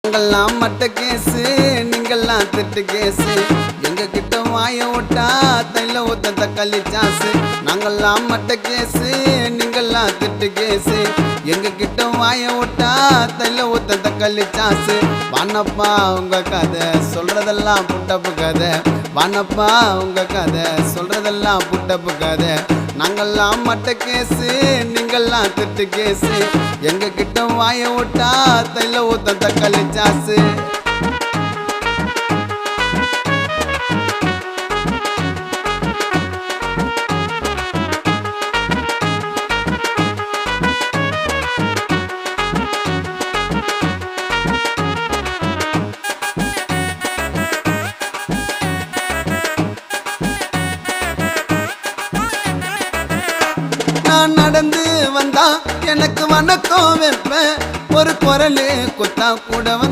நாங்கெல்லாம் மட்ட கேசு, நீங்கெல்லாம் திட்டு கேசு. எங்க கிட்ட வாய விட்டா தைல ஊத்த தக்காளி சாசு. நாங்கெல்லாம் மட்ட கேசு, நீங்கெல்லாம் திட்டு கேசு. எங்க கிட்ட வாய விட்டா தைல ஊத்த தக்காளி சாசு. வானப்பா உங்க கதை சொல்றதெல்லாம் புட்டப்பு கதை. வானப்பா உங்க கதை சொல்றதெல்லாம் புட்டப்பு கதை. நாங்கெல்லாம் மட்ட கேசு, நீங்கெல்லாம் திட்டு கேசு. எங்க கிட்ட வாய விட்டா தைல ஊத்த தக்காளி சாசு. நான் நடந்து வந்தா எனக்கு வணக்கம் வைப்பேன். ஒரு குரலு கொத்தா கூட வந்து